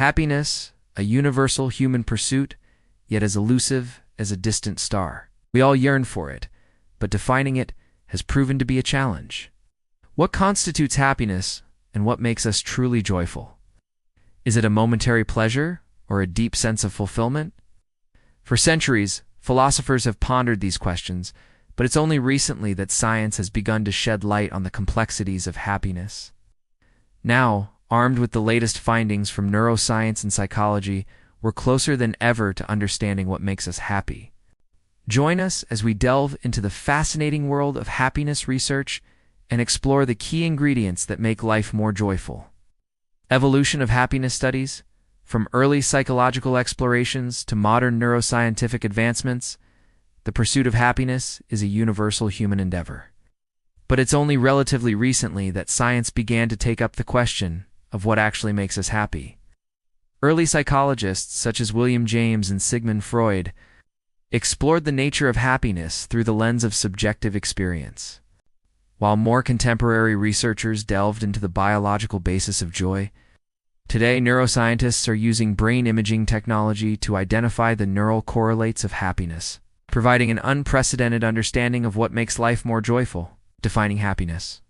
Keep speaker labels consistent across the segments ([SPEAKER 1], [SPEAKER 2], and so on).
[SPEAKER 1] Happiness, a universal human pursuit, yet as elusive as a distant star. We all yearn for it, but defining it has proven to be a challenge. What constitutes happiness, and what makes us truly joyful? Is it a momentary pleasure, or a deep sense of fulfillment? For centuries, philosophers have pondered these questions, but it's only recently that science has begun to shed light on the complexities of happiness. Now, armed with the latest findings from neuroscience and psychology, we're closer than ever to understanding what makes us happy. Join us as we delve into the fascinating world of happiness research and explore the key ingredients that make life more joyful. Evolution of happiness studies, from early psychological explorations to modern neuroscientific advancements, the pursuit of happiness is a universal human endeavor. But it's only relatively recently that science began to take up the question of what actually makes us happy. Early psychologists such as William James and Sigmund Freud explored the nature of happiness through the lens of subjective experience. While more contemporary researchers delved into the biological basis of joy, today neuroscientists are using brain imaging technology to identify the neural correlates of happiness, providing an unprecedented understanding of what makes life more joyful. Defining happiness.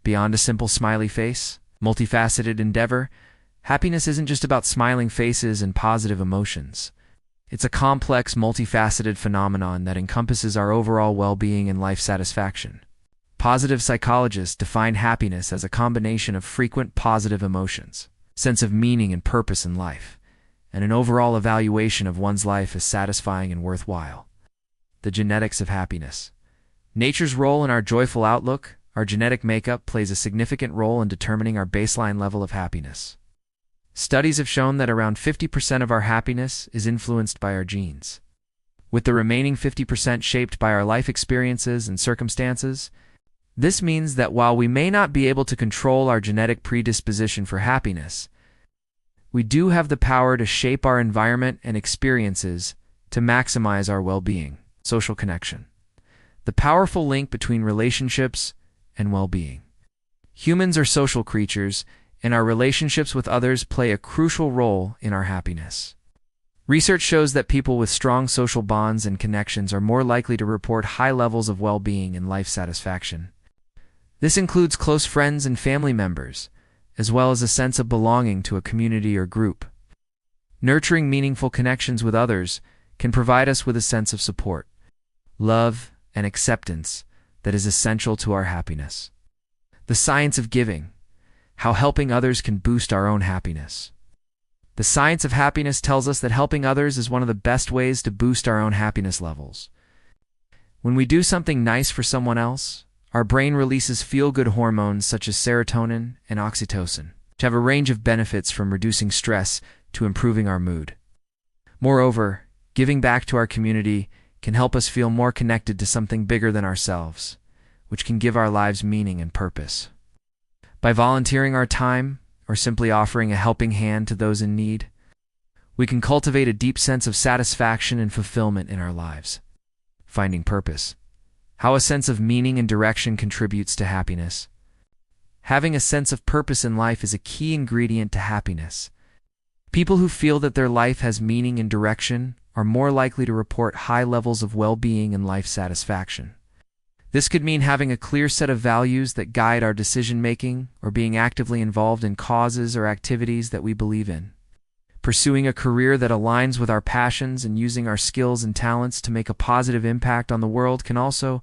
[SPEAKER 1] Beyond a simple smiley face, multifaceted endeavor, happiness isn't just about smiling faces and positive emotions. It's a complex, multifaceted phenomenon that encompasses our overall well-being and life satisfaction. Positive psychologists define happiness as a combination of frequent positive emotions, sense of meaning and purpose in life, and an overall evaluation of one's life as satisfying and worthwhile. The genetics of happiness. Nature's role in our joyful outlook, our genetic makeup, plays a significant role in determining our baseline level of happiness. Studies have shown that around 50% of our happiness is influenced by our genes, with the remaining 50% shaped by our life experiences and circumstances. This means that while we may not be able to control our genetic predisposition for happiness, we do have the power to shape our environment and experiences to maximize our well-being. Social connection. The powerful link between relationships and well-being. Humans are social creatures, and our relationships with others play a crucial role in our happiness. Research shows that people with strong social bonds and connections are more likely to report high levels of well-being and life satisfaction. This includes close friends and family members, as well as a sense of belonging to a community or group. Nurturing meaningful connections with others can provide us with a sense of support, love, and acceptance that is essential to our happiness. The science of giving, how helping others can boost our own happiness. The science of happiness tells us that helping others is one of the best ways to boost our own happiness levels. When we do something nice for someone else, our brain releases feel-good hormones such as serotonin and oxytocin, which have a range of benefits from reducing stress to improving our mood. Moreover, giving back to our community can help us feel more connected to something bigger than ourselves, which can give our lives meaning and purpose. By volunteering our time, or simply offering a helping hand to those in need, we can cultivate a deep sense of satisfaction and fulfillment in our lives. Finding purpose. How a sense of meaning and direction contributes to happiness. Having a sense of purpose in life is a key ingredient to happiness. People who feel that their life has meaning and direction are more likely to report high levels of well-being and life satisfaction. This could mean having a clear set of values that guide our decision-making, or being actively involved in causes or activities that we believe in. Pursuing a career that aligns with our passions and using our skills and talents to make a positive impact on the world can also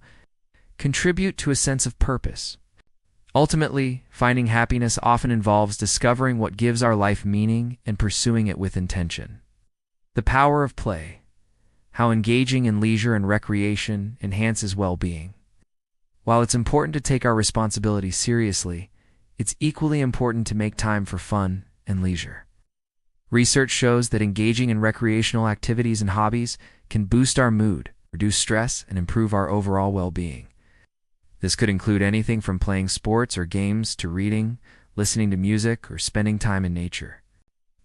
[SPEAKER 1] contribute to a sense of purpose. Ultimately, finding happiness often involves discovering what gives our life meaning and pursuing it with intention. The power of play. How engaging in leisure and recreation enhances well-being. While it's important to take our responsibilities seriously, it's equally important to make time for fun and leisure. Research shows that engaging in recreational activities and hobbies can boost our mood, reduce stress, and improve our overall well-being. This could include anything from playing sports or games to reading, listening to music, or spending time in nature.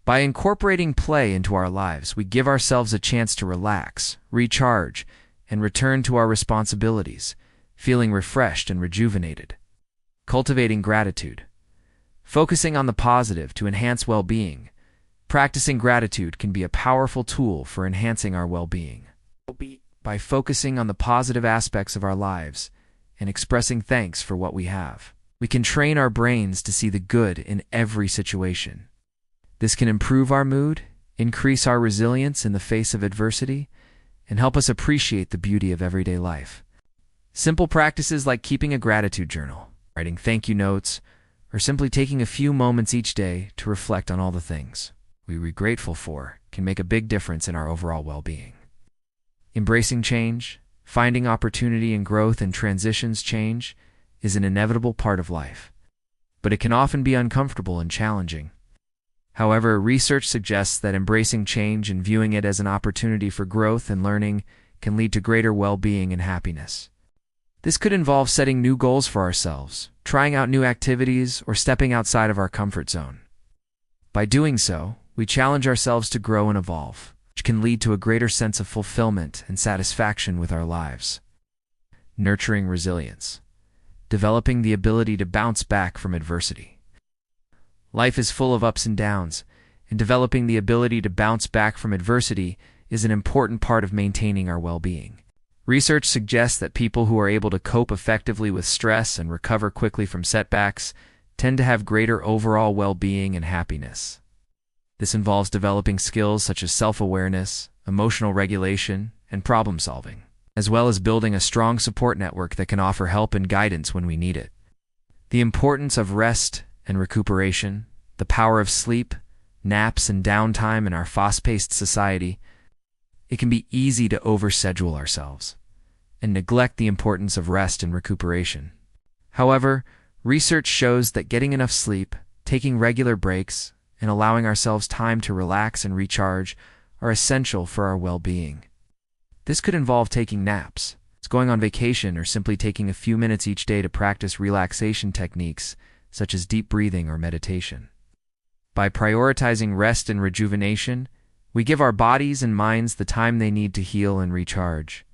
[SPEAKER 1] By incorporating play into our lives, we give ourselves a chance to relax, recharge, and return to our responsibilities, feeling refreshed and rejuvenated. Cultivating gratitude. Focusing on the positive to enhance well-being. Practicing gratitude can be a powerful tool for enhancing our well-being. By focusing on the positive aspects of our lives and expressing thanks for what we have, we can train our brains to see the good in every situation. This can improve our mood, increase our resilience in the face of adversity, and help us appreciate the beauty of everyday life. Simple practices like keeping a gratitude journal, writing thank you notes, or simply taking a few moments each day to reflect on all the things we're grateful for can make a big difference in our overall well-being. Embracing change, finding opportunity in growth and transitions change is an inevitable part of life, but it can often be uncomfortable and challenging. However, research suggests that embracing change and viewing it as an opportunity for growth and learning can lead to greater well-being and happiness. This could involve setting new goals for ourselves, trying out new activities, or stepping outside of our comfort zone. By doing so, we challenge ourselves to grow and evolve, which can lead to a greater sense of fulfillment and satisfaction with our lives. Nurturing resilience, developing the ability to bounce back from adversity. Life is full of ups and downs, and developing the ability to bounce back from adversity is an important part of maintaining our well-being. Research suggests that people who are able to cope effectively with stress and recover quickly from setbacks tend to have greater overall well-being and happiness. This involves developing skills such as self-awareness, emotional regulation, and problem-solving, as well as building a strong support network that can offer help and guidance when we need it. The importance of rest and recuperation, the power of sleep, naps, and downtime in our fast-paced society, it can be easy to overschedule ourselves and neglect the importance of rest and recuperation. However, research shows that getting enough sleep, taking regular breaks, and allowing ourselves time to relax and recharge are essential for our well-being. This could involve taking naps, going on vacation, or simply taking a few minutes each day to practice relaxation techniques such as deep breathing or meditation. By prioritizing rest and rejuvenation, we give our bodies and minds the time they need to heal and recharge,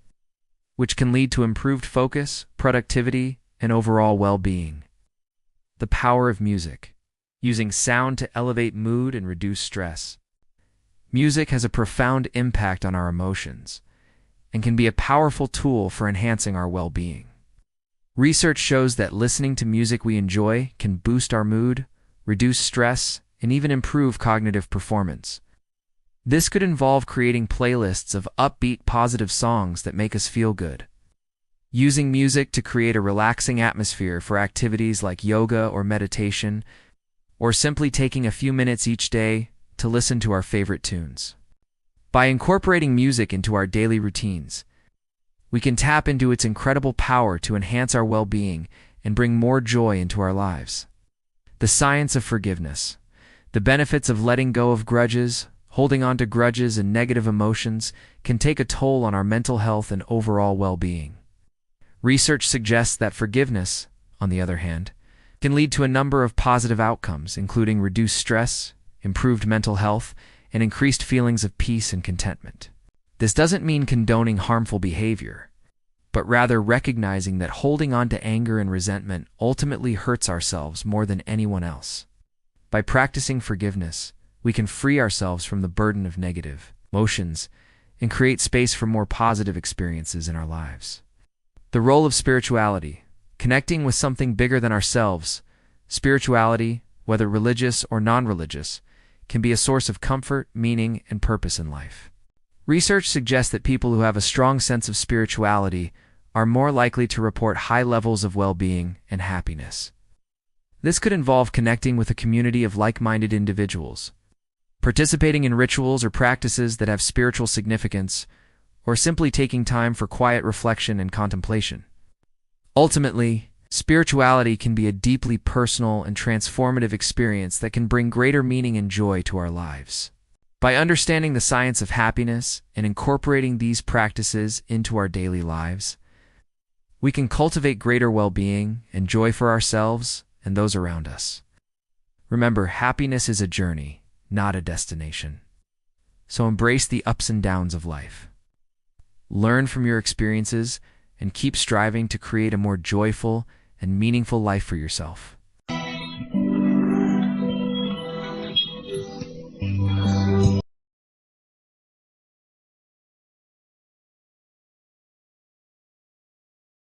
[SPEAKER 1] which can lead to improved focus, productivity, and overall well-being. The power of music. Using sound to elevate mood and reduce stress. Music has a profound impact on our emotions and can be a powerful tool for enhancing our well-being. Research shows that listening to music we enjoy can boost our mood, reduce stress, and even improve cognitive performance. This could involve creating playlists of upbeat, positive songs that make us feel good. Using music to create a relaxing atmosphere for activities like yoga or meditation, or simply taking a few minutes each day to listen to our favorite tunes. By incorporating music into our daily routines, we can tap into its incredible power to enhance our well-being and bring more joy into our lives. The science of forgiveness. The benefits of letting go of grudges, holding on to grudges, and negative emotions can take a toll on our mental health and overall well-being. Research suggests that forgiveness, on the other hand, can lead to a number of positive outcomes, including reduced stress, improved mental health, and increased feelings of peace and contentment. This doesn't mean condoning harmful behavior, but rather recognizing that holding on to anger and resentment ultimately hurts ourselves more than anyone else. By practicing forgiveness, we can free ourselves from the burden of negative emotions and create space for more positive experiences in our lives. The role of spirituality. Connecting with something bigger than ourselves, spirituality, whether religious or non-religious, can be a source of comfort, meaning, and purpose in life. Research suggests that people who have a strong sense of spirituality are more likely to report high levels of well-being and happiness. This could involve connecting with a community of like-minded individuals, participating in rituals or practices that have spiritual significance, or simply taking time for quiet reflection and contemplation. Ultimately, spirituality can be a deeply personal and transformative experience that can bring greater meaning and joy to our lives. By understanding the science of happiness and incorporating these practices into our daily lives, we can cultivate greater well-being and joy for ourselves and those around us. Remember, happiness is a journey, not a destination. So embrace the ups and downs of life. Learn from your experiences and keep striving to create a more joyful and meaningful life for yourself.